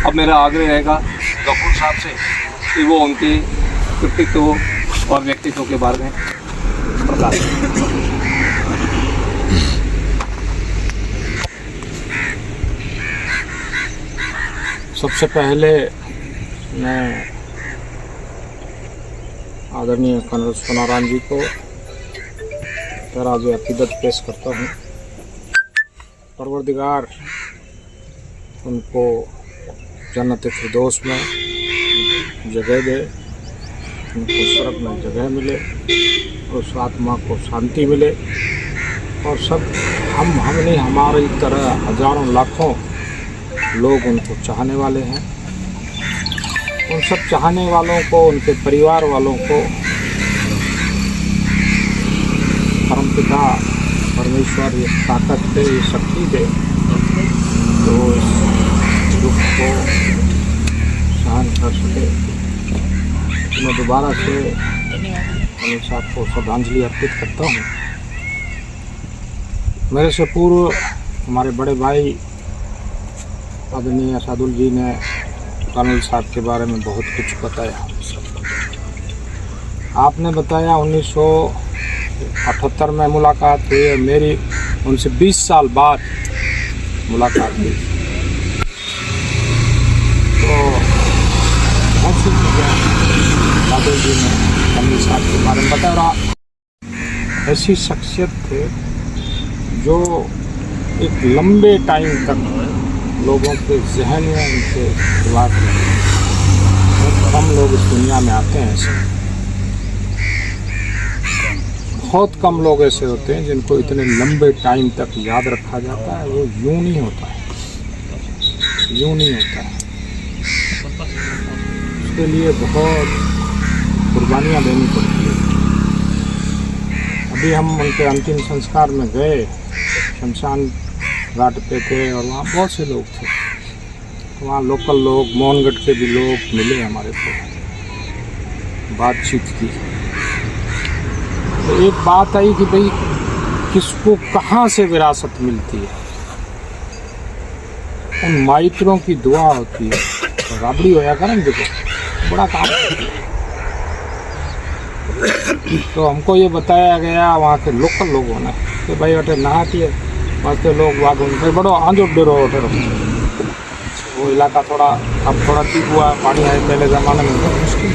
अब मेरा आग्रह रहेगा गफूर साहब से कि वो उनके व्यक्तित्व और व्यक्तित्व के बारे में प्रकाश करें। सबसे पहले मैं आदरणीय कर्नल सोनाराम जी को तराज़ अक़ीदत पेश करता हूँ। परवरदिगार उनको जन्नत फिरदौस में जगह दे, उनको स्वर्ग में जगह मिले और उस आत्मा को शांति मिले। और सब हम नहीं, हमारी तरह हजारों लाखों लोग उनको चाहने वाले हैं। उन सब चाहने वालों को, उनके परिवार वालों को परमपिता परमेश्वर ये ताकत दे, ये शक्ति दे, तो इस दुख को सहन कर सके। मैं दोबारा से अनिल साहब को श्रद्धांजलि अर्पित करता हूँ। मेरे से पूर्व हमारे बड़े भाई आदरणीय सादुल जी ने कर्नल साहब के बारे में बहुत कुछ बताया। आपने बताया 1978 में मुलाकात हुई और मेरी उनसे 20 साल बाद मुलाकात हुई। तो बहुत सी चीज़ें सादुल जी ने कर्नल साहब के बारे में बताया। ऐसी शख्सियत थे जो एक लंबे टाइम तक लोगों के जहन में उनके दिमाग में, बहुत कम लोग इस दुनिया में आते हैं ऐसे, बहुत कम लोग ऐसे होते हैं जिनको इतने लंबे टाइम तक याद रखा जाता है। वो यूं नहीं होता है, यूं नहीं होता है। उसके लिए बहुत कुर्बानियाँ देनी पड़ती है। अभी हम उनके अंतिम संस्कार में गए, शमशान घाट पे थे और वहाँ बहुत से लोग थे। वहाँ लोकल लोग, मोहनगढ़ के भी लोग मिले हमारे को, बातचीत की। तो एक बात आई कि भाई किसको कहाँ से विरासत मिलती है। उन माइत्रों की दुआ होती है। तो राबड़ी होया करें, देखो बड़ा काम। तो हमको ये बताया गया वहाँ के लोकल लोगों ने कि भाई अटे नहाती है वास्ते लोग वाग उनसे बड़ो आंजो डरो उठे। वो इलाका थोड़ा अब थोड़ा ठीक हुआ, पानी आए, पहले ज़माने में बहुत मुश्किल।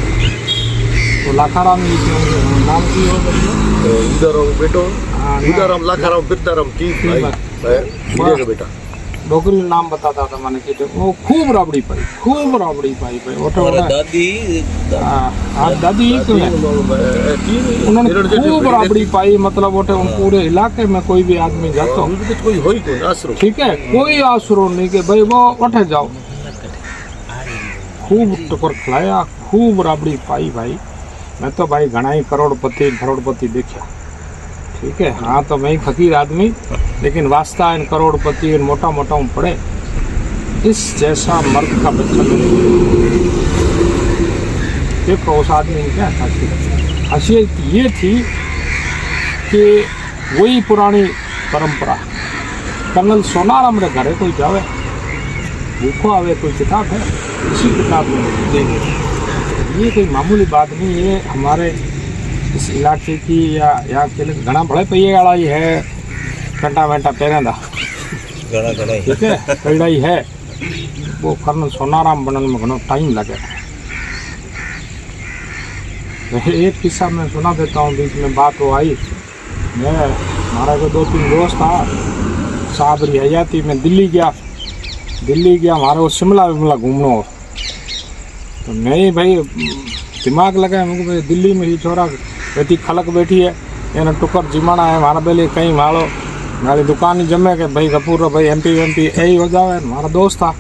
तो लाखाराम जी के नाम की हो उदाराम बेटो, उदाराम लाखाराम बिरदाराम की भाई बेटा डोगरी नाम बताता था मैंने कि वो खूब राबड़ी पाई, खूब राबड़ी पाई दादी। हाँ दादी उन्होंने खूब राबड़ी पाई। मतलब वो पूरे इलाके में कोई भी आदमी जाता हो, ठीक है, कोई आसरो नहीं कि भाई वो उठे जाओ। खूब टुकर खिलाया, खूब राबड़ी पाई भाई। मैं तो भाई घना ही करोड़पति देखा, ठीक है। हाँ तो मैं ही फकीर आदमी, लेकिन वास्ता इन करोड़पति इन मोटा मोटा पड़े, इस जैसा मर्द का बच्चा नहीं। देखो उस आदमी की क्या खासियत ये थी कि वही पुरानी परंपरा। कर्नल सोनाराम रे घरे कोई जावे, भूखो आवे, कोई किताब है, इसी किताब में देंगे। ये कोई मामूली बात नहीं। ये हमारे इस इलाके की या यहाँ के लिए घना बड़े पहिए वाला ही है। कंटा वेंटा पहरेंदा, ठीक है, कड़ा ही है। वो कर्नल सोनाराम बनने में घना टाइम लगे। एक किस्सा मैं सुना देता हूँ, बीच में बात वो आई। मैं हमारा को 2-3 दोस्त था, साबरी हयाती में दिल्ली गया, हमारे को शिमला घूमना हो। तो नहीं भाई दिमाग लगा मुझे भाई दिल्ली में ही छोरा बेटी खलक बैठी है, एने टुकर जिमाना है हमारा बेले कहीं मालो मारी दुकान ही जमे के भाई कपूर भाई एमपी यही हो जावे। हमारा दोस्त था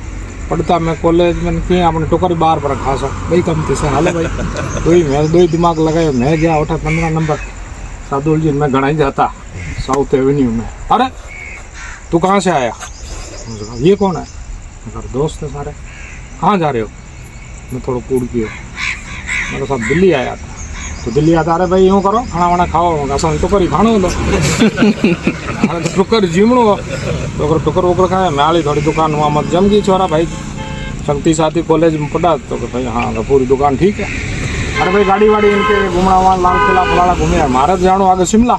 पढ़ता, मैं कॉलेज में कि अपने टुकर बार पर खा सक भाई कम से हाले भाई कोई मैं दो ही दिमाग लगाए। मैं गया उठा 15 नंबर सादुल जी, मैं घना ही जाता साउथ एवेन्यू में। अरे तू कहाँ से आया? ये कौन है? मेरे दोस्त है सारे। कहाँ जा रहे हो? मैं थोड़ा कूड़ की मेरे साथ दिल्ली आया था। तो दिल्ली आता, अरे भाई यूँ करो खाना वाना खाओ, असां टुकर ही खाणो लो टुकर जीमणो तो टुकर वुकर खाए। मैं थोड़ी दुकान वहाँ मत जम गई छोरा भाई शक्ति साथी कॉलेज में पढ़ा तो कि भाई हाँ पूरी दुकान ठीक है। अरे भाई गाड़ी वाड़ी इनके घूमना वहाँ लाल किला फलाना घूमे, हमारा जानो आगे शिमला।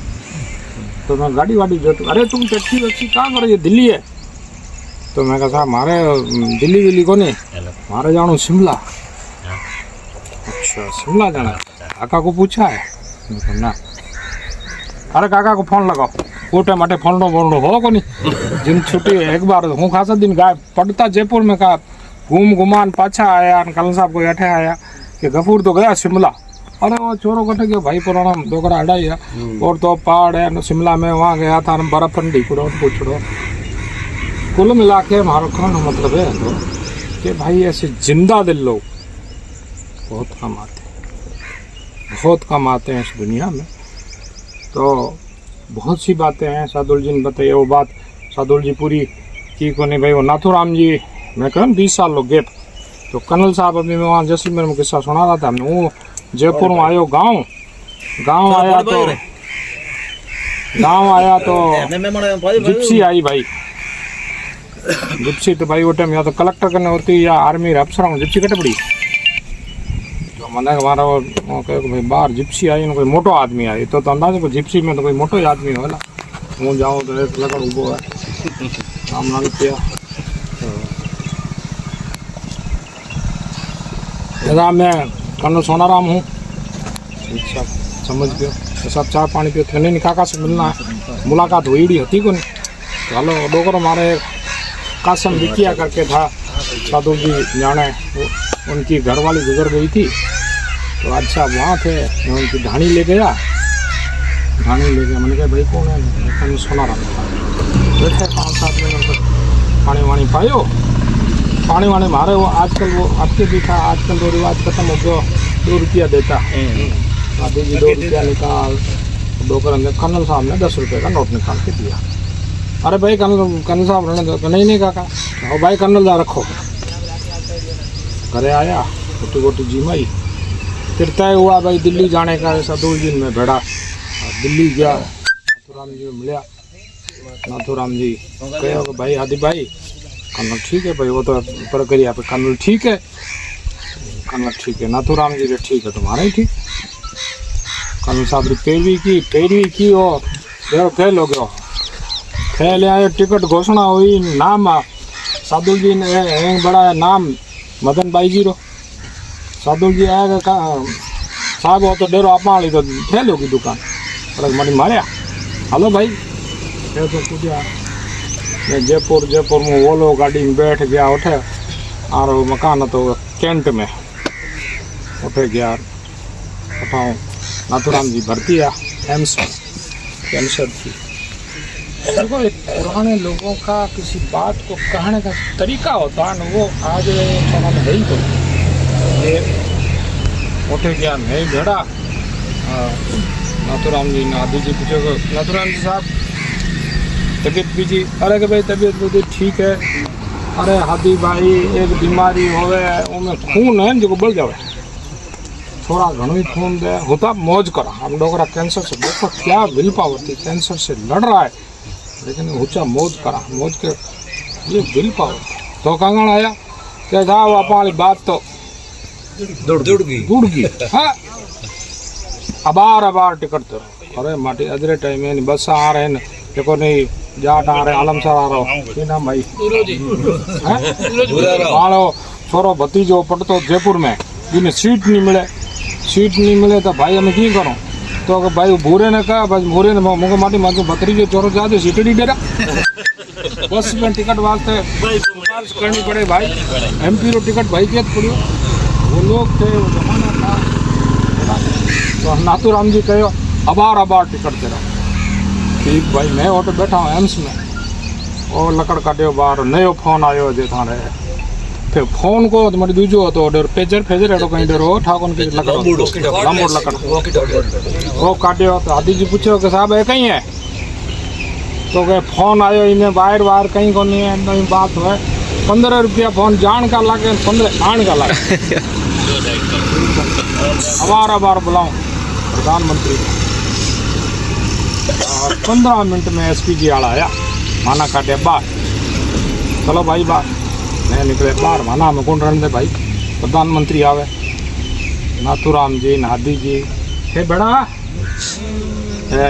तो मैं गाड़ी वाड़ी जो, अरे तुम टैक्सी वैक्सी कहाँ करो, ये दिल्ली है। तो मैं कहा साहब मारे दिल्ली विल्ली को नहीं, मारे जानो शिमला। अच्छा शिमला जाना, काका को पूछा है? मैं कहा ना। अरे काका को फोन लगाओ, कोटे माटे फोन हो को नहीं। जिन छुट्टी एक बार हूँ खासा दिन गायब पड़ता जयपुर में, कहा घूम घुमान पाछा आया, कल साहब को अठे आया कि गफूर तो गया शिमला। अरे वो चोरों कटे गया भाई पुराना डोकरा हटाई है, और तो पहाड़ है शिमला में, वहाँ गया था बर्फ ठंडी कुड़ो पूछड़ो। कुल मिला के हमारा कहना मतलब है तो कि भाई ऐसे जिंदा दिल लोग बहुत कम आते हैं, बहुत कम आते हैं इस दुनिया में। तो बहुत सी बातें हैं, सादुल जी ने बताई वो बात, सादुल जी पूरी की को नहीं भाई। वो नाथूराम जी मैं कहूँ 20 साल लोग गेप, तो कर्नल साहब अभी मैं वहाँ जैसलमेर में किस्सा सुना रहा था हमने। वो जयपुर में आयो, गांव आया तो जिप्सी आई भाई। जिप्सी तो भाई वो टाइम या तो कलेक्टर करने होती या आर्मी अफसर में जिप्सी कटे पड़ी। तो मैंने हमारा वो भाई बाहर जिप्सी आई न कोई मोटो आदमी आई, तो अंदाजे को जिप्सी में तो कोई मोटो ही आदमी होला। हूँ जाऊँ तो एक लकड़ उबो है नाम ना पिया। दादा मैं कर्नल सोनाराम हूँ, सब समझ गयो। तो सब चाय पानी पियो, थे नहीं काका से मिलना है, मुलाकात हुई हती को नहीं। तो हलो डोकरो मारे कासम विकिया करके था, साधु जी जाने उनकी घरवाली गुजर गई थी। तो आज साहब वहाँ थे, मैं उनकी ढाणी ले गया। मैंने कहा भाई कौन है? कर्नल सोनाराम। बैठे 5-7 मिनट पानी वानी पायो, पानी वानी मारे। वो आजकल वो आपके भी था, आजकल वो रिवाज खत्म हो गया, 2 रुपया देता। साधु जी 2 रुपया निकाल, डोकर अंदर कर्नल साहब ने 10 रुपये का नोट निकाल के दिया। अरे भाई कर्नल साहब रहने दो। नहीं काका, और भाई कर्नल जा रखो। घरे आया, रोटी वोटी जिमाई, फिर तय हुआ भाई दिल्ली जाने का। साधु जी में भेड़ा दिल्ली गया, नाथूराम जी मिला। नाथूराम जी कहो भाई हादी भाई कर्नल ठीक है भाई, वो तो प्रक्रिया पे कर्नल ठीक है, कर्नल ठीक है। नाथूराम जी ठीक है, तुम्हारा ही ठीक। कर्नल साहब ने पैरवी की हो कह लोग कह ले आए। टिकट घोषणा हुई, नाम साधु जी ने बड़ा नाम मदन भाई जी रो। साधु जी आएगा साहब वो तो डेरो आप तो थे लोग दुकान पर मरी मारिया। हेलो भाई तो पूछा मैं जयपुर में वोलो गाड़ी में बैठ गया, उठे और मकान तो कैंट में उठे गया। उठाऊँ नाथूराम जी भर्ती है एम्स में, कैंसर थी। देखो एक पुराने लोगों का किसी बात को कहने का तरीका होता है ना, वो आज थोड़ा है ही। तो ये उठे गया मैं भेड़ा। नाथूराम जी ने आदि जी पूछे, नाथूराम जी साहब तबीयत बीजी? अरे कि भाई तबीयत बीजी ठीक है। अरे हादी भाई एक बीमारी होवे उनमें खून है जो बढ़ जावे, थोड़ा घणो ही खून दे होता मौज करा। हम डोकरा कैंसर से देखो क्या विल पावर थी, कैंसर से लड़ रहा है लेकिन ऊंचा मौज करा, मौज के ये विल पावर। तो कंगन आया क्या था वो वाली बात तो जुड़ गई। हाँ अबार टिकट तो अरे माटी अदरे टाइम में बस आ रहे हैं देखो नहीं जाट आ रहे आलम सर आ रहा नाम भाई मारो छोरो भतीजो पढ़तो जयपुर में, जिन्हें सीट नहीं मिले तो भाई हमें की करो। तो भाई भूरे ने कहा बस भूरे ने मुझे माटी मार बकरी के चोरो जाते सीट नहीं दे रहा। बस में टिकट वास्ते करनी पड़े भाई, MP रो टिकट भाई के पड़ो। वो लोग थे वो जमाना था। तो नाथूराम जी कहो अबार टिकट दे रहा। ठीक भाई मैं ऑटो बैठा हूँ एम्स में, और लकड़ काटियो बाहर नयो फोन आयो जे थाने। फिर फोन को तुम्हारी दूजो तो ऑर्डर पेजर एडो कहीं डरो ठाकुर के लकड़ वो काटियो। तो हाथी जी पूछो कि साहब है कहीं है? तो कहे फोन आयो इन्हें वायर कहीं को नहीं है। नहीं बात है 15 रुपया फोन जान का लागे 15 आन का लागे। अबार बुलाऊं प्रधानमंत्री 15 मिनट में SP जी आला आया, माना काटे बाहर। चलो भाई बाहर मैं निकले बाहर माना में कौन रहने दे भाई, प्रधानमंत्री आवे नाथूराम जी नादी जी हे बड़ा है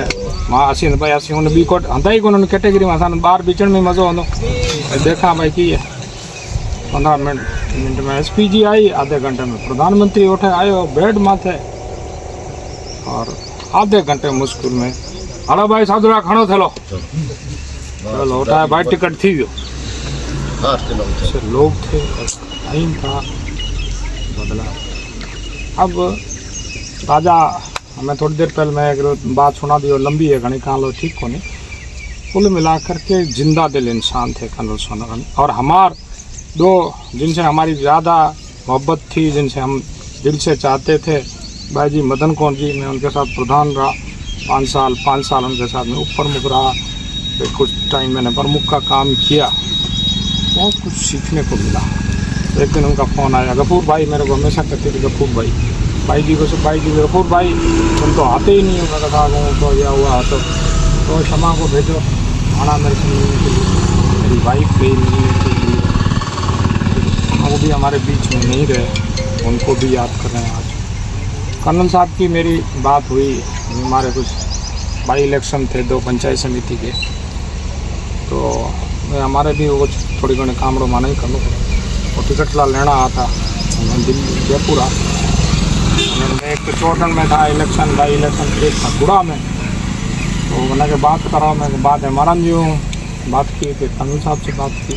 मां असीं भाई असीं हुन बी कोट हंदा ही कोन कैटेगरी में असां बाहर बीचण में मज़ो आंदो देखा भाई की है 15 मिनट में SPG आई, आधे घंटे में प्रधानमंत्री उठे आयो बेड माथे और आधे घंटे मुश्किल में हलो भाई साधुरा खड़ो थेलो चलो उठाया भाई टिकट थी गयो। से लोग थे टाइम था बदला। अब राजा हमें थोड़ी देर पहले मैं एक बात सुना दी और लंबी है घनी कहां लो ठीक को नहीं, कुल मिलाकर के जिंदा दिल इंसान थे कर्नल सोनाराम और हमार दो जिनसे हमारी ज़्यादा मोहब्बत थी, जिनसे हम दिल से चाहते थे भाई जी मदन कौर जी। मैं उनके साथ प्रधान रहा 5 साल उनके साथ में ऊपर मुख रहा, फिर कुछ टाइम मैंने प्रमुख का काम किया, बहुत कुछ सीखने को मिला। एक दिन उनका फ़ोन आया, गफूर भाई मेरे को हमेशा कहते थे गफूर भाई जी को सब भाई जी गफूर भाई तुम तो आते ही नहीं हो, मैं कहा तो या हुआ तो क्षमा को भेजो आना मेरे से मिलने के लिए, मेरी वाइफ गई मिलने के लिए, वो भी हमारे बीच में नहीं रहे, उनको भी याद कर रहे हैं आज। कर्नल साहब की मेरी बात हुई, हमारे कुछ बाई इलेक्शन थे 2 पंचायत समिति के, तो मैं हमारे भी वो थोड़ी घनी काम माना ही कर लो, वो टिकट ला लेना आता मैं दिल्ली जयपुर आ, मैं एक तो चौटन में था इलेक्शन बाई इलेक्शन, एक था गुड़ा में, तो मैंने के बात करा, मैं बात हमारा जी हूँ बात की फिर कर्नल साहब से बात की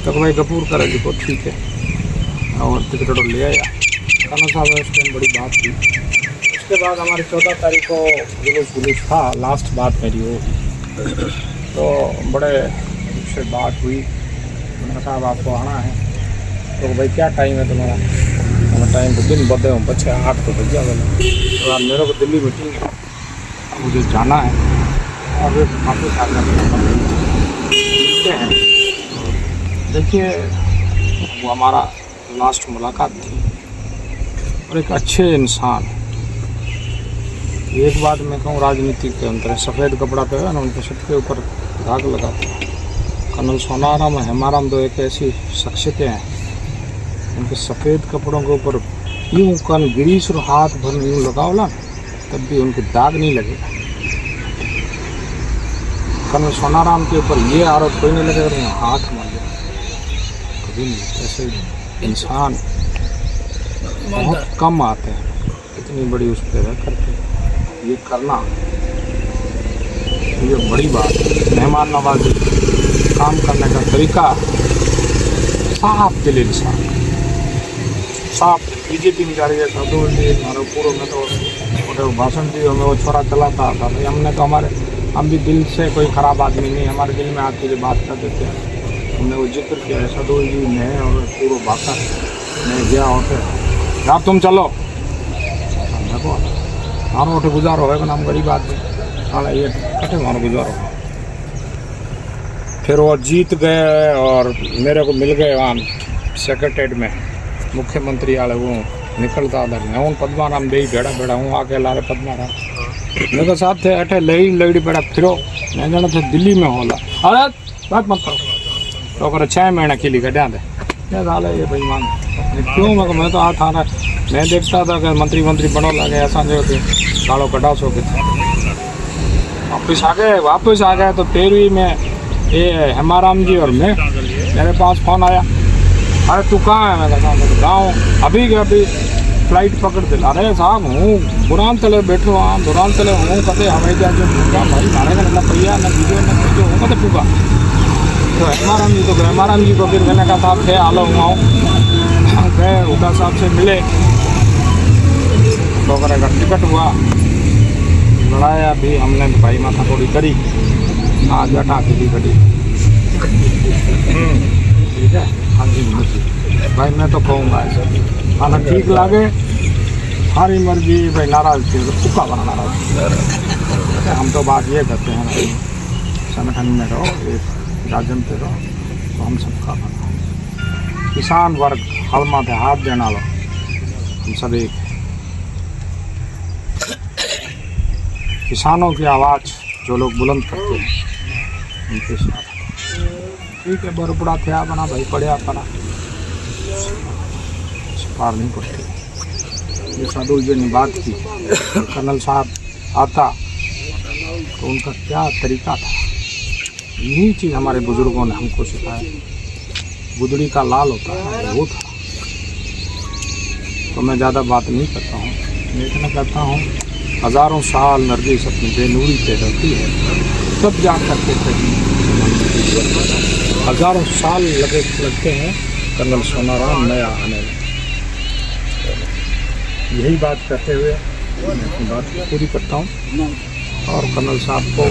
तो भाई गफूर करे जी को ठीक है और टिकट ले आया कर्नल साहब ने उस टाइम बड़ी बात की। उसके बाद हमारी 14 तारीख को जुलूस था, लास्ट बात मेरी वो, तो बड़े उससे बात हुई, मैंने साहब आपको आना है, तो भाई क्या टाइम है तुम्हारा, हमें टाइम तो दिन बदे हूँ बच्चे 8 को बजा वाले, तो आप मेरे को दिल्ली मीटिंग है मुझे जाना है और वापस आ मिलते हैं। देखिए वो हमारा लास्ट मुलाकात थी और एक अच्छे इंसान, एक बात मैं कहूँ राजनीति के अंदर सफ़ेद कपड़ा पे है ना उनके सबके ऊपर दाग लगाते हैं। कर्नल सोनाराम और हेमाराम दो एक ऐसी शख्सियतें हैं, उनके सफ़ेद कपड़ों के ऊपर यूँ कन गिरीश और हाथ भर यूँ लगाओ ना तब भी उनके दाग नहीं लगेगा। कर्नल सोनाराम के ऊपर ये आरोप कोई नहीं लगेगा हाथ मार गया कभी नहीं, ऐसे इंसान बहुत कम आते हैं इतनी बड़ी उस पर रह करके ये करना, ये बड़ी बात है। मेहमान नवाजी, काम करने का तरीका, साफ दिल इंसान, साफ। बीजेपी में जा रही है साधु जी हमारे पूर्व में तो भाषण जी हमें वो छोरा चलाता था भाई, हमने तो हम भी दिल से कोई ख़राब आदमी नहीं, हमारे दिल में आके जो बात कर देते हैं। हमने वो जिक्र किया है साधु जी ने और पूर्व भाषण में गया होते यार तुम चलो देखो मानो उठे गुजारो है हम गरीब आदमी साला ये कटे मानो गुजारो। फिर वो जीत गए और मेरे को मिल गए वहाँ सेक्रेटरीट में मुख्यमंत्री वाले, वो निकलता था मैं हूँ पद्माराम दे भेड़ा भेड़ा हूँ आके ला रहे पद्माराम मेरे साथ थे अठे लड़ी बेड़ा फिरो मैं जाना थे दिल्ली में होला अरे बात मत करो तो कर 6 महीने के लिए कटा दे क्या साल है ये बेईमान क्यों मैं तो हाथ आ रहा मैं देखता था कि मंत्री बनो लगे ऐसा जो गाड़ो कटा सो के वापस आ गए तो 13वीं में ये हेमाराम जी और मैं मेरे पास फ़ोन आया अरे तू कहाँ है, मैं कहा गाँव अभी फ्लाइट पकड़ दे। अरे साहब हूँ बुरान तले बैठो हाँ बुरान तले हूँ कदे हवाई जहाज भाई मारे का ना पहिया ना बीजो ना बीजो हूँ कदे पूगा तो हेमाराम जी को फिर मैंने कहा साहब थे आलो हूँ गए उदा साहब से मिले तो का टिकट हुआ लड़ाया भी हमने भाई माथा थोड़ी करी आज बैठा अकेली करी ठीक है। हाँ जी भाई मैं तो कहूँगा ऐसे खाना ठीक लगे सारी मर्जी भाई नाराज थे तो पुक्का बना नाराज हम तो बात ये करते हैं भाई संगठन में रहो एक राजन पे रहो तो हम सबका बना किसान वर्ग हलमा थे हाथ देना लो हम सब एक किसानों की आवाज़ जो लोग बुलंद करते हैं उनके साथ ठीक है बरपड़ा थे बना भाई पढ़िया पड़ा पार नहीं पड़ती। ये साधु जी ने बात की, कर्नल साहब आता तो उनका क्या तरीका था, यही चीज़ हमारे बुजुर्गों ने हमको सिखाया। गुदड़ी का लाल होता है वो था। तो मैं ज़्यादा बात नहीं करता हूँ, मैं इतना कहता हूँ हज़ारों साल नरगिस अपनी बेनूरी पे रहती है, तब जा करके कहीं हज़ारों साल लगते हैं कर्नल सोनाराम नया आने में। यही बात कहते हुए मैं अपनी बात पूरी करता हूँ और कर्नल साहब को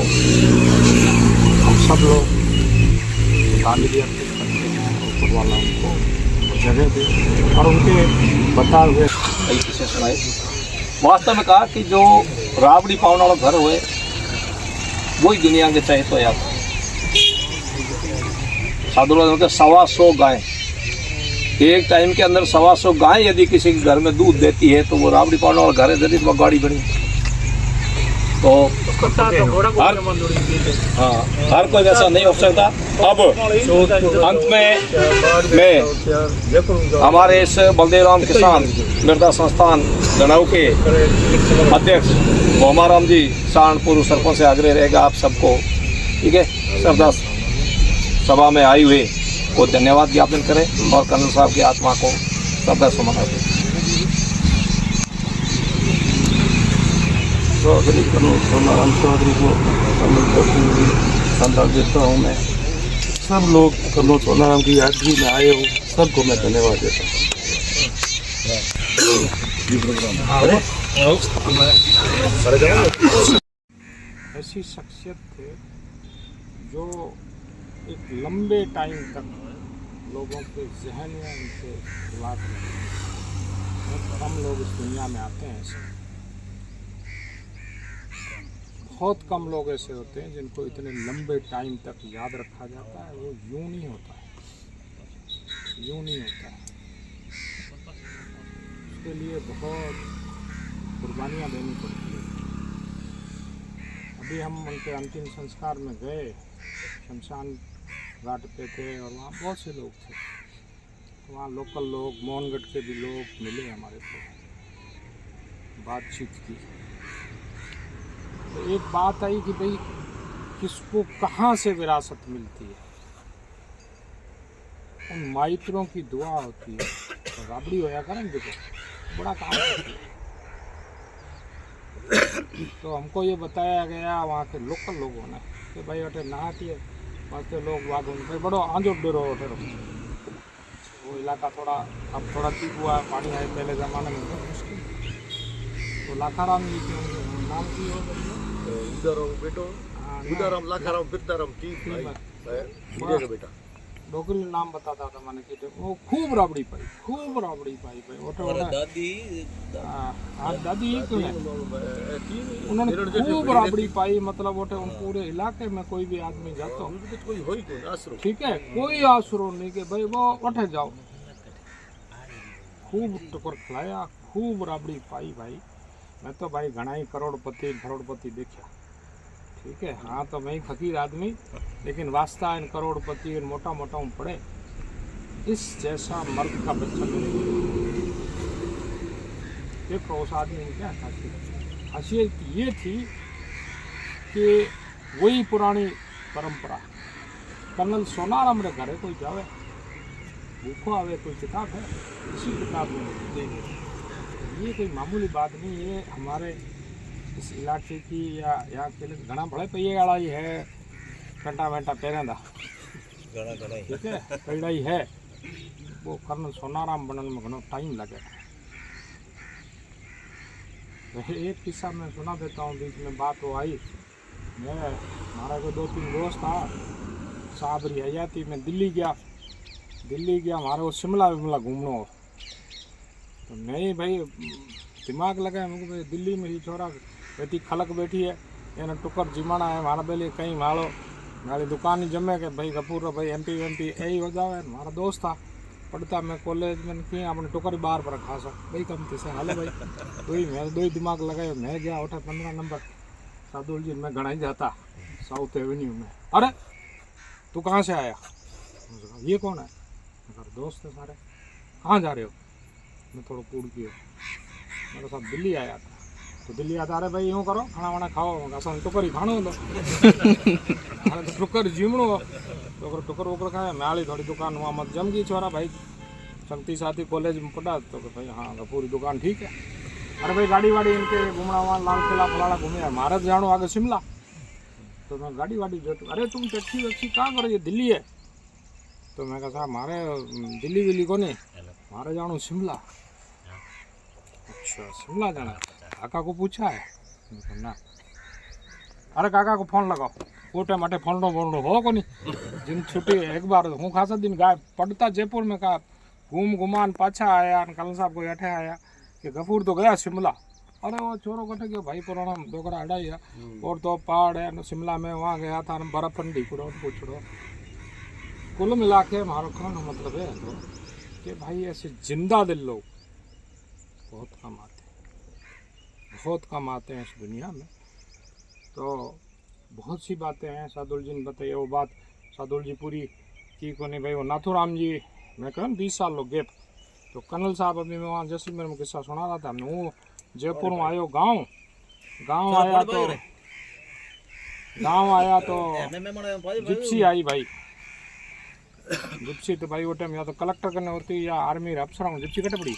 हम सब लोग श्रद्धांजलि अर्पित करते हैं। ऊपर वाला उनको जगह दे और उनके बताए हुए कई किस्से सुनाए। वास्तव में कहा कि जो राबड़ी पावन वाला घर हुए वही दुनिया के चाहे तो याद साधु लोग 125 गाय एक टाइम के अंदर 125 गाय यदि किसी के घर में दूध देती है तो वो राबड़ी पावन वाला घर है, यदि तो गाड़ी बनी तो हर कोई वैसा नहीं हो सकता। अब अंत में मैं हमारे इस बलदेवराम किसान मृदा संस्थान लखनऊ के अध्यक्ष मोहम्मद जी सहारनपुर सरपंच से आग्रह रहेगा आप सबको, ठीक है, श्रद्धा सभा में आई हुए को धन्यवाद ज्ञापन करें और कर्नल साहब की आत्मा को श्रद्धा सुमन दें। चौधरी कर्नल सोनाराम चौधरी को संदर्भ देता हूँ। मैं सब लोग कर्नल सोनाराम की यादगिरी में आए हो, सबको मैं धन्यवाद देता हूँ। ऐसी शख्सियत थे जो एक लंबे टाइम तक लोगों के जहन में उनके खिलाफ बहुत कम लोग इस दुनिया में आते हैं ऐसे, बहुत कम लोग ऐसे होते हैं जिनको इतने लंबे टाइम तक याद रखा जाता है। वो यूं नहीं होता है, यूं नहीं होता है। उसके लिए बहुत कुर्बानियाँ देनी पड़ती है। अभी हम उनके अंतिम संस्कार में गए, शमशान घाट पे थे और वहाँ बहुत से लोग थे। वहाँ लोकल लोग, मोहनगढ़ के भी लोग मिले हमारे को, बातचीत की। तो एक बात आई कि भाई किसको कहाँ से विरासत मिलती है। उन माइत्रों की दुआ होती है तो राबड़ी होया करें, देखो बड़ा काम करती है। तो हमको ये बताया गया वहाँ के लोकल लोगों ने कि भाई अटे नहाती है वास्ते लोग वाग उनके बड़ो आंजो डेरो उठे वो इलाका थोड़ा अब थोड़ा ठीक हुआ है, पानी आए, पहले ज़माने में बहुत मुश्किल। तो लाखाराम जी के नाम की हो उदाराम बेटो, उदाराम लाखाराम बिरदाराम की भाई हीरे का बेटा डोगरी नाम बताता था मैंने कि वो खूब राबड़ी पाई, खूब राबड़ी पाई भाई। दादी हाँ दादी ही क्यों है, उन्होंने खूब राबड़ी पाई। मतलब वो पूरे इलाके में कोई भी आदमी जाता कोई हो ही कोई आसरो, ठीक है, कोई आसरो नहीं कि भाई वो उठे जाओ। खूब टुकर खिलाया, खूब राबड़ी पाई भाई। मैं तो भाई घना ही करोड़पति देखा, ठीक है। हाँ तो मैं ही फकीर आदमी, लेकिन वास्ता इन करोड़पति इन मोटा मोटा पड़े इस जैसा मर्द का बच्चा नहीं। देखो उस आदमी में क्या खासियत, खासियत ये थी कि वही पुरानी परंपरा। कर्नल सोनाराम रे घरे कोई जावे भूखो आवे, कोई किताब है इसी किताब में देंगे। ये कोई मामूली बात नहीं, ये हमारे इस इलाके की या यहाँ के लिए घना बड़े पहिए वाला ही है। घंटा वंटा पैरेंदा ठीक है, कड़ा ही है। वो कर्नल सोनाराम बनने में घना टाइम लगे। एक किस्सा मैं सुना देता हूँ, बीच में बात वो आई। मैं हमारा को 2-3 दोस्त था, साबरी हयाती में दिल्ली गया हमारे वो शिमला घूमना हो। तो मैं ही भाई दिमाग लगाया, मुझे भाई दिल्ली में ही छोरा बेटी खलक बैठी है, एना टुकर जिमाना है मारा बेली कहीं मालो मारी दुकान ही जमे के भाई कपूर भाई एमपी यही हो जावे। हमारा दोस्त था पढ़ता मैं कॉलेज में कि अपने टुकर बार पर खा सक भाई कम से हालो भाई दो ही दिमाग लगाए। मैं गया उठा 15 नंबर साधु जी मैं घना ही जाता साउथ एवेन्यू में। अरे तू कहाँ से आया? ये कौन है? मेरा दोस्त है सारे। कहाँ जा रहे हो? मैं थोड़ा कूड़ गयो मेरे साथ दिल्ली आया था तो दिल्ली आता अरे भाई यूँ करो खाना वाना खाओ असां टुकर ही खाणो हूंदो हाणे तो टुकर जीमणो तो टुकर वुकर खाए मैं हाली थोड़ी दुकान वहाँ मत जमगी छोरा भाई शक्ति साथी कॉलेज में पढ़ा तो भाई हाँ पूरी दुकान ठीक है अरे भाई गाड़ी वाड़ी इनके घूमना वहाँ लाल किला फलाना घूमे महाराज जानो आगे शिमला तो मैं गाड़ी वाड़ी जो अरे तुम टैक्सी वैक्सी कहाँ करो ये दिल्ली है तो मैं कहा साहब मारे दिल्ली विल्ली को नहीं मारे जानो शिमला अच्छा शिमला जाना काका को पूछा है ना अरे काका को फोन लगाओ कोटे माटे फोन हो को नहीं जिन छुट्टी एक बार हूँ खासा दिन गायब पड़ता जयपुर में कहा घूम घुमान पाछा आया कल साहब को अठे आया कि गफूर तो गया शिमला अरे वो छोरो कटे गयो भाई पुराना डोकरा हटाई और तो पहाड़ है शिमला में वहाँ गया था बर्फ ठंडी पूछड़ो कुल मिला के हमारा कहना मतलब है तो कि भाई ऐसे जिंदा दिल लोग बहुत कम आते हैं इस दुनिया में तो बहुत सी बातें हैं सादुल जी ने बताइए वो बात सादुल जी पूरी की को नहीं भाई वो नाथूराम जी मैं कहूँ 20 साल लोग गेप तो कर्नल साहब अभी मैं वहाँ जैसलमेर में किस्सा सुना रहा था वो जयपुर में आयो गांव आया तो जिप्सी आई भाई जिप्सी तो भाई वो टाइम या तो कलेक्टर करने होती या आर्मी अफसर में जिप्सी कटे पड़ी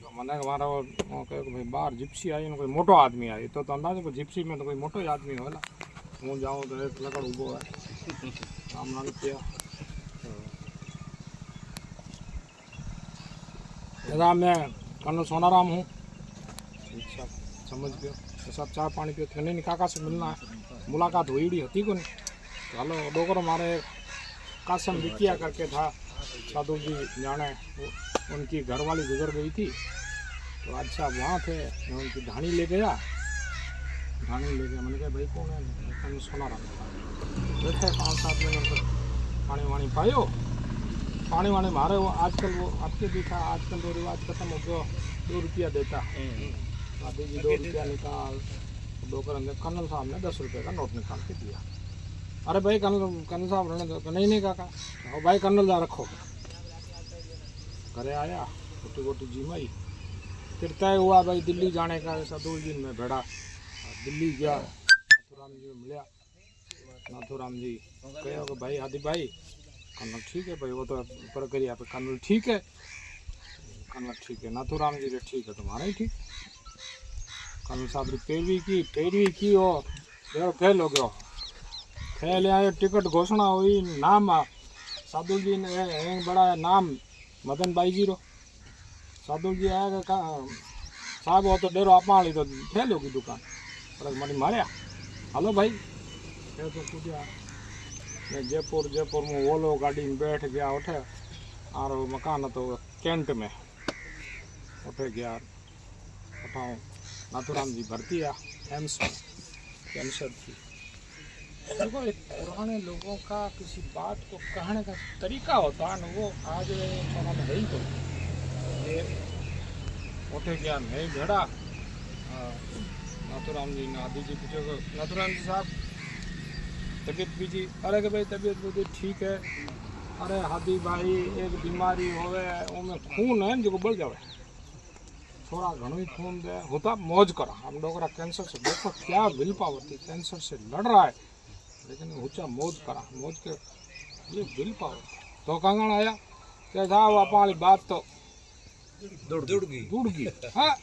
तो मैंने हमारा वो भाई बाहर जिप्सी आई कोई मोटो आदमी आई तो अंदाजा को जिप्सी में तो कोई मोटो ही आदमी होला हूँ जाऊँ तो एक लकड़ उबो है काम ना किया दादा मैं कर्नल सोनाराम हूँ सब समझ गयो तो सब चाय पानी पियो थे नहीं काका से मिलना है मुलाकात हुई होती को नहीं तो हलो डोकर हमारे कासम विकिया करके था साधु जी जाने उनकी घरवाली गुजर गई थी तो आज साहब वहाँ थे मैं उनकी ढाणी ले गया मैंने कहा भाई कौन है कर्नल सोनाराम बैठे 5-7 मिनट पानी वाणी पायो पानी वाणी मारे वो आजकल वो आपके भी था आजकल तो रिवाज खत्म हो गया 2 रुपया देता दादी जी 2 रुपया निकाल डोकर अंदर कर्नल साहब ने 10 रुपये का नोट निकाल के दिया अरे भाई कर्नल साहब रहने दो नहीं काका और भाई कर्नल जा रखो घरे आया गोटी गोटी जिमाई फिर तय हुआ भाई दिल्ली जाने का ऐसा 2 दिन में भेड़ा दिल्ली गया नाथूराम जी मिला नाथूराम जी कहो कि भाई आदि भाई कर्नल ठीक है भाई वो तो प्रक्रिया पे कर्नल ठीक है नाथूराम जी रे ठीक है तुम्हारा ही ठीक कर्नल साहब ने पैरवी की हो फेल हो गया फेल आए टिकट घोषणा हुई नाम साधु जी ने बड़ा नाम मदन भाई जी रो साधु जी आया साहब वो तो डेरो आप ली तो फेल होगी दुकान पर मनी मारिया हलो भाई तो पूछा मैं जयपुर में वोलो गाड़ी में बैठ गया उठे और मकान तो कैंट में उठे गया उठाऊँ नाथूराम जी भर्ती आ एम्स में कैंसर थी देखो एक पुराने लोगों का किसी बात को कहने का तरीका होता है ना वो आज थोड़ा है ही तो ये उठे गया नहीं झड़ा नाथूराम जी ने आदि जी पूछे नाथूराम जी साहब तबीयत बीजी अरे कि भाई तबीयत बीजी ठीक है अरे हादी भाई एक बीमारी होवे उनमें खून है जो बढ़ जावे थोड़ा घणो ही खून दे होता मौज करा हम डोकरा कैंसर से देखो क्या विल पावर थी कैंसर से लड़ रहा है लेकिन ऊंचा मौज करा मौज के ये विल पावर तो कंगन आया कि साहब आप वाली बात तो जुड़ गई हाँ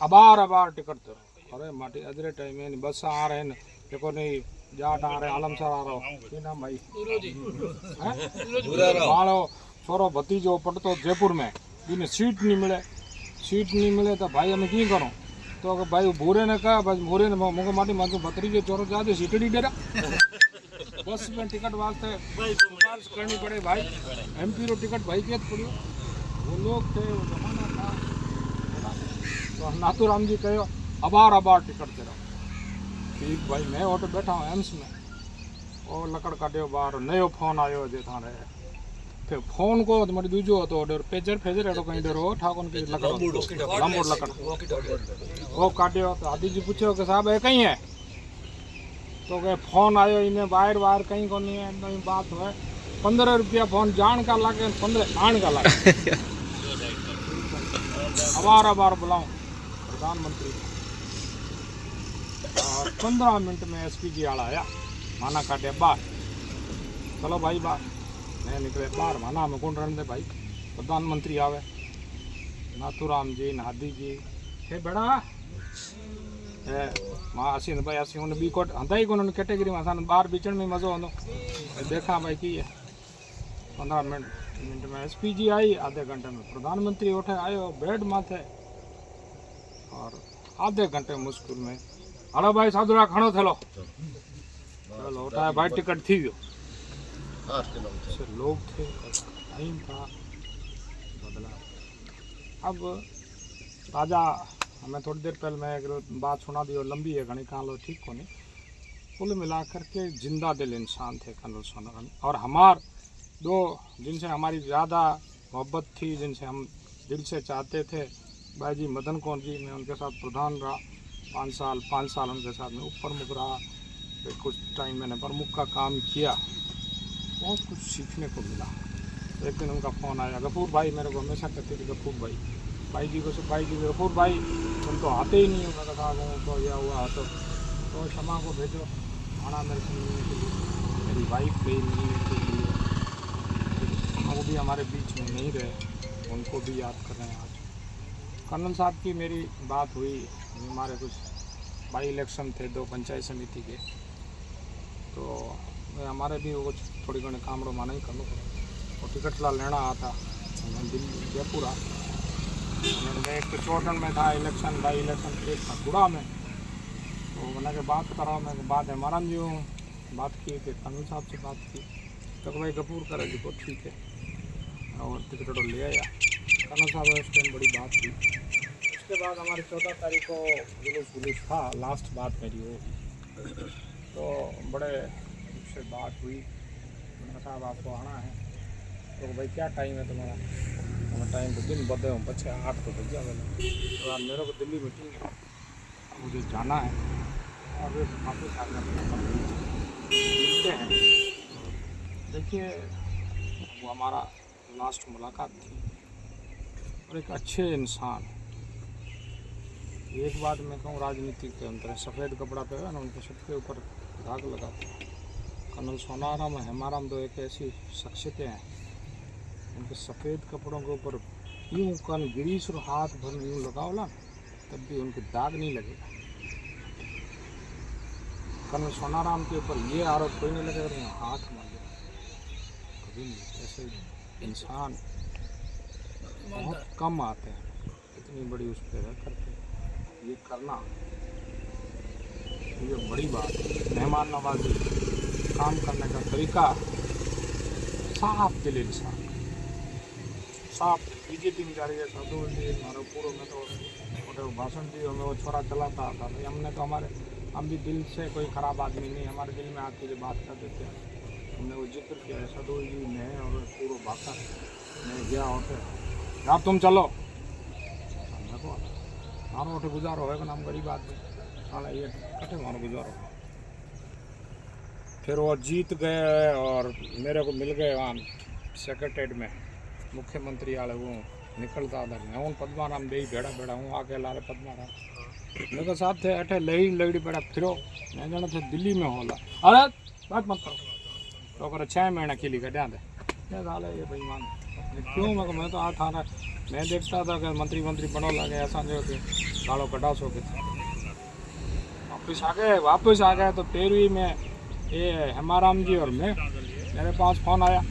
अबार टिकट दो अरे माटी अदरे टाइम में बस आ रहे हैं देखो नहीं जाट आ रहे आलम सर आ रहा नाम भाई मालो छोरो भतीजो पढ़तो जयपुर में इन्हें सीट नहीं मिले तो भाई हमें की करो तो भाई भूरे ने कहा बस भूरे ने मुझे माटी मांगो भतरी के चोरो जाते सीटड़ी डेरा बस में टिकट वास्ते सिफारिश करनी पड़े भाई MP रो टिकट भाई के पड़ियो वो लोग थे वो जमाना था तो नाथूराम जी कहो अबार टिकट दे रहा ठीक भाई मैं ऑटो बैठा हूँ एम्स में और लकड़ काटियो बाहर नयो फोन आयो जे था रे फिर फोन को तो मरी दूजो तो डर फेजर एडो कहीं डरो ठाकुर की लकड़ लंबो लकड़ वो काटियो तो आदि जी पूछो कि साहब है कहीं है तो के फोन आयो इन्हें बाहर कहीं को नहीं है कहीं बात है 15 रुपया फोन जान का लागे 15 आन का लागे बार बुलाऊं प्रधानमंत्री और 15 मिनट में एसपीजी वाला आया, माना काटे बाहर, चलो भाई बाहर, मैं निकले बाहर, माना में कौन रहने दे भाई, प्रधानमंत्री आवे, नाथूराम जी नादी जी हे बड़ा है मां असी भाई असी उन बी कोट हंदा ही कोन कैटेगरी में असां बाहर बीचण में मज़ो आंदो देखा भाई की है। 15 मिनट में एसपीजी आई, आधे घंटे में प्रधानमंत्री उठे आयो बेड माथे और आधे घंटे मुश्किल में हलो भाई साधुरा खड़ो थेलो चलो उठाया भाई टिकट थी गयो। से लोग थे, टाइम था, बदला। अब ताज़ा हमें थोड़ी देर पहले मैं एक बात सुना दी और लंबी है घनी कहां लो ठीक को नहीं, कुल मिलाकर के जिंदा दिल इंसान थे कर्नल सोनाराम और हमार दो जिनसे हमारी ज़्यादा मोहब्बत थी, जिनसे हम दिल से चाहते थे, भाई जी मदन कौर जी, मैं उनके साथ प्रधान रहा 5 साल उनके साथ में उप प्रमुख रहा, फिर कुछ टाइम मैंने प्रमुख का काम किया, बहुत कुछ सीखने को मिला। एक दिन उनका फ़ोन आया, गफूर भाई, मेरे को हमेशा कहते थे गफूर भाई जी को भाई जी गफूर भाई तुम तो आते ही नहीं हो, मैं कहा तो यह हुआ तो क्षमा को भेजो, आना मेरे से मिलने के लिए, मेरी वाइफ गई मिलने के लिए, वो भी हमारे बीच में नहीं रहे, उनको भी याद कर रहे हैं आज। कर्नल साहब की मेरी बात हुई, हमारे कुछ बाई इलेक्शन थे 2 पंचायत समिति के, तो हमारे भी वो कुछ थोड़ी घनी काम रो माना ही कर लो और टिकट ला लेना आता, मैं दिल्ली जयपुर आ, मैं एक तो चौटन में था इलेक्शन, बाई इलेक्शन एक था गुड़ा में, तो मैंने के बात करा, मैं बात हमारा जी हूँ बात की कि कर्नल साहब से बात की, तो भाई गफूर करे जी को ठीक है और टिकट ले आया। कर्नल साहब उस टाइम बड़ी बात थी। उसके बाद हमारी 14 तारीख को जुलूस था, लास्ट बात मेरी वो, तो बड़े उससे बात हुई, मैंने कहा साहब आपको आना है, तो भाई क्या टाइम है तुम्हारा, मैं टाइम तो दिन बदे हूँ 8 तो बज जाए, तो आज मेरे को दिल्ली मीटिंग है, मुझे जाना है और वापस आना मिलते हैं। देखिए वो हमारा लास्ट मुलाकात थी और एक अच्छे इंसान, एक बात मैं कहूँ राजनीति के अंदर सफ़ेद कपड़ा पे है ना, उनके सबके ऊपर दाग लगाते हैं। कर्नल सोनाराम और हेमाराम दो एक ऐसी शख्सियतें हैं, उनके सफ़ेद कपड़ों के ऊपर यूँ कन गिरीश और हाथ भर यूँ लगाओ ना तब भी उनके दाग नहीं लगेगा। कर्नल सोनाराम के ऊपर ये आरोप कोई नहीं लगेगा कि हाथ मार दिया, कभी नहीं। ऐसे इंसान बहुत कम आते हैं, इतनी बड़ी उस पर रह करके ये करना ये बड़ी बात है। मेहमान नवाजी, काम करने का तरीका, साफ दिल इंसान, साफ। बीजेपी में जा रही है साधु जी हमारे पूर्व में तो भाषण दी हमें वो छोरा चलाता था, भाई हमने तो हम भी दिल से कोई ख़राब आदमी नहीं, हमारे दिल में आके जो बात कर देते हैं। हमने वो जिक्र किया है साधु जी ने और पूर्व भाषण में गया होते आप तुम चलो मारो उठे गुजारो है नाम गरीब आदमी हाँ ये कटे मारो गुजारो। फिर वो जीत गए और मेरे को मिल गए वहाँ सेक्रेटरीट में, मुख्यमंत्री वाले वो निकलता था, मैं हूँ पद्माराम दे भेड़ा भेड़ा हूँ आके ला रहे पद्माराम मेरे साथ थे अठे लड़ी बेड़ा फिरो मैं जाना थे दिल्ली में होला, अरे बात मत करो तो कर 6 महीने खिली कटा दे क्या गाल है ये बेईमान क्यों। मैं तो आ था ना, मैं देखता था कि मंत्री बनो लगे ऐसा जो कि गाड़ो कटा सो के वापस आ गए तो 13वीं में ये हेमाराम जी और मैं, मेरे पास फ़ोन आया,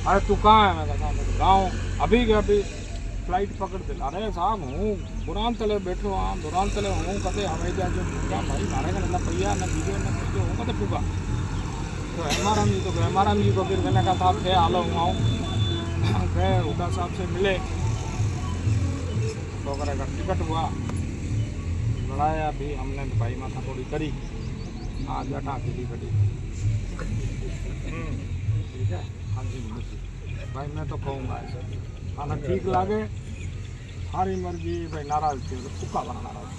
अरे तू कहाँ है। मैं कहता मैं गाँव अभी फ्लाइट पकड़ दे। अरे साहब हूँ बुरान तले बैठो हाँ बुरान तले हूँ कदे हवाई जहाज पूछा भाई मारे का न पहिया न बीजो न बीजो हूँ कदे पूछा तो हेमाराम जी को फिर मैंने कहा साहब थे आलो हूँ आऊँ गए हुडा साहब से मिले तो का टिकट हुआ लड़ाया भी हमने तो भाई माथा थोड़ी करी हाँ जटा खिली कटी ठीक है हाँ जी भाई मैं तो कहूँगा ऐसे खाना ठीक लागे सारी मर्जी भाई नाराज थी तो फूका बना नाराज।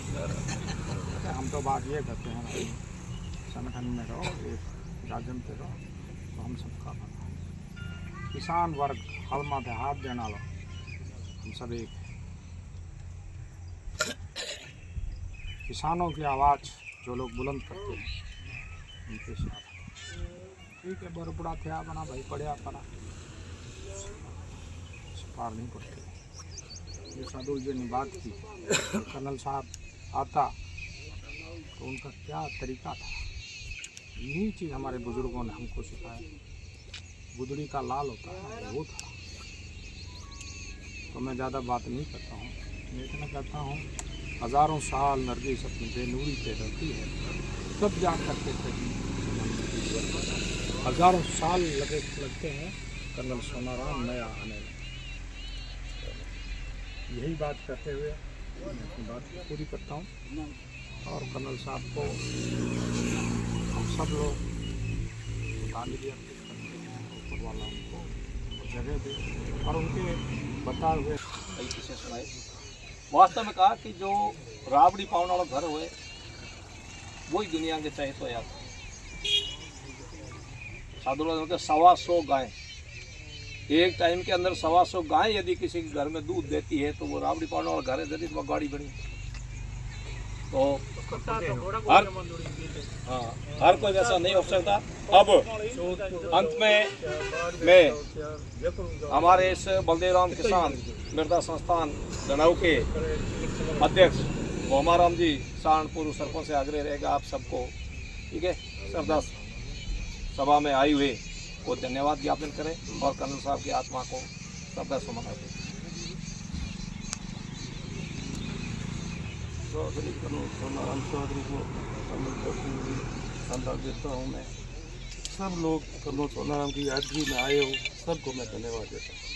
हम तो बात ये करते हैं भाई संगठन में रहो एक राजन पे रहो तो हम सबका बना किसान वर्ग हल माथे हाथ देना लो हम सब एक किसानों की आवाज़ जो लोग बुलंद करते हैं उनके साथ ठीक है। बरपड़ा थे बना भाई पढ़िया पड़ा पार नहीं पड़ते। ये साधु जी ने बात की कर्नल साहब आता तो उनका क्या तरीका था, यही चीज़ हमारे बुज़ुर्गों ने हमको सिखाया। गुदड़ी का लाल होता है वो था। तो मैं ज़्यादा बात नहीं करता हूँ, मैं इतना कहता हूँ हज़ारों साल नरगिस अपनी बेनूरी पे रहती है, तब जा करके कहीं हज़ारों साल लगते हैं कर्नल सोनाराम नया आने में। यही बात करते हुए मैं अपनी बात पूरी करता हूँ और कर्नल साहब को हम सब लोग श्रद्धांजलि अर्पित करते हैं। ऊपर वाला उनको जगह दे और उनके बताए हुए कई किस्से सुनाए। वास्तव में कहा कि जो राबड़ी पाउन वाला घर हुए वही दुनिया के चाहे तो याद साधु के 125 गाय एक टाइम के अंदर 125 गाय यदि किसी के घर में दूध देती है तो वो राबड़ी पाउन वाला घर है यदि वो गाड़ी बनी तो हर कोई वैसा नहीं हो सकता। अब अंत में मैं हमारे इस बलदेव राम किसान मृदा संस्थान लखनऊ के अध्यक्ष भोमाराम जी सहारनपुर सरपंच से आग्रह रहेगा आप सबको, ठीक है, श्रद्धा सभा में आए हुए वो धन्यवाद ज्ञापन करें और कर्नल साहब की आत्मा को श्रद्धा सुमन दें। चौधरी कर्नल सोनाराम चौधरी को संदा देता हूँ मैं। सब लोग कर्नल सोनाराम की यादगिरी में आए हो सबको मैं धन्यवाद देता हूँ।